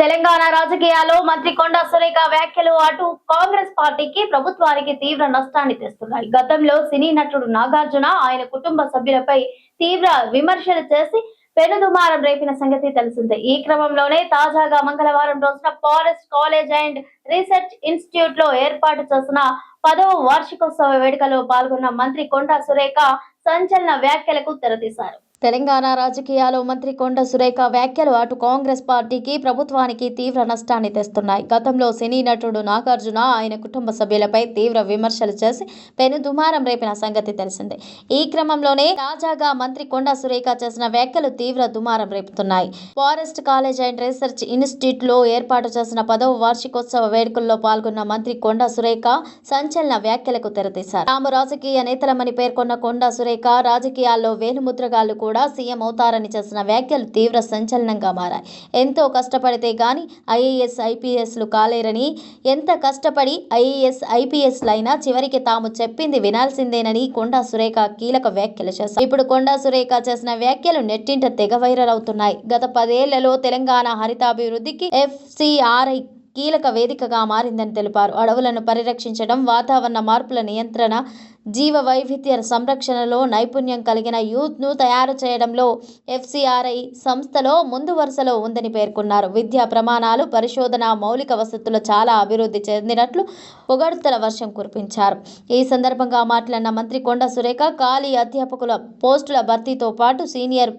తెలంగాణ రాజకీయాల్లో మంత్రి కొండా సురేఖ వ్యాఖ్యలు అటు కాంగ్రెస్ పార్టీకి ప్రభుత్వానికి తీవ్ర నష్టాన్ని తెస్తున్నాయి. గతంలో సినీ నటుడు నాగార్జున ఆయన కుటుంబ సభ్యులపై తీవ్ర విమర్శలు చేసి పెనుదుమారం రేపిన సంగతి తెలిసిందే. ఈ క్రమంలోనే తాజాగా మంగళవారం రోజున forest college and research institute లో ఏర్పాటు చేసిన 10వ వార్షికోత్సవ వేడుకలో పాల్గొన్న మంత్రి కొండా సురేఖ సంచలన వ్యాఖ్యలకు తెరతీశారు. తెలంగాణ రాజకీయాల్లో మంత్రి కొండా సురేఖ వ్యాఖ్యలు అటు కాంగ్రెస్ పార్టీకి ప్రభుత్వానికి తీవ్ర నష్టాన్ని తెస్తున్నాయి. గతంలో సినీ నటుడు నాగార్జున ఆయన కుటుంబ సభ్యులపై తీవ్ర విమర్శలు చేసి పెనుదుమారం రేపిన సంగతి తెలిసిందే. ఈ క్రమంలోనే తాజాగా మంత్రి కొండా సురేఖ చేసిన వ్యాఖ్యలు తీవ్ర దుమారం రేపుతున్నాయి. Forest college and research institute లో ఏర్పాటు చేసిన 10వ వార్షికోత్సవ వేడుకల్లో పాల్గొన్న మంత్రి కొండా సురేఖ సంచలన వ్యాఖ్యలకు తెరతీశారు. తాము రాజకీయ నేతలమని పేర్కొన్న కొండా సురేఖ రాజకీయాల్లో వేలుముద్రగాళ్లు కూడా సీఎం అవుతారని చేసిన వ్యాఖ్యలు తీవ్ర సంచలనంగా మారాయి. ఎంతో కష్టపడితే గాని ఐఏఎస్ ఐపీఎస్లు కాలేరని, ఎంత కష్టపడి ఐఏఎస్ ఐపీఎస్లైనా చివరికి తాము చెప్పింది వినాల్సిందేనని కొండా సురేఖ కీలక వ్యాఖ్యలు చేశారు. ఇప్పుడు కొండా సురేఖ చేసిన వ్యాఖ్యలు నెట్టింట తెగ వైరల్ అవుతున్నాయి. గత 10 ఏళ్లలో తెలంగాణ హరితాభివృద్ధికి ఎఫ్సీఆర్ఐ కీలక వేదికగా మారిందని తెలిపారు. అడవులను పరిరక్షించడం, వాతావరణ మార్పుల నియంత్రణ, జీవ వైవిధ్య సంరక్షణలో నైపుణ్యం కలిగిన యూత్ను తయారు చేయడంలో ఎఫ్సీఆర్ఐ సంస్థలో ముందు వరుసలో ఉందని పేర్కొన్నారు. విద్యా ప్రమాణాలు, పరిశోధన, మౌలిక వసతులు చాలా అభివృద్ధి చెందినట్లు పొగడ్తల వర్షం కురిపించారు. ఈ సందర్భంగా మాట్లాడిన మంత్రి కొండా సురేఖ ఖాళీ అధ్యాపకుల పోస్టుల భర్తీతో పాటు సీనియర్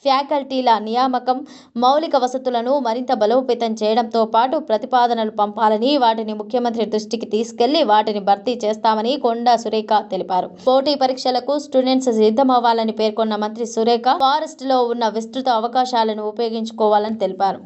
ఫ్యాకల్టీల నియామకం, మౌలిక వసతులను మరింత బలోపేతం చేయడంతో పాటు ప్రతిపాదనలు పంపాలని, వాటిని ముఖ్యమంత్రి దృష్టికి తీసుకెళ్లి వాటిని భర్తీ చేస్తామని కొండా సురేఖ తెలిపారు. పోటీ పరీక్షలకు స్టూడెంట్స్ సిద్ధమవ్వాలని పేర్కొన్న మంత్రి సురేఖ ఫారెస్ట్ లో ఉన్న విస్తృత అవకాశాలను ఉపయోగించుకోవాలని తెలిపారు.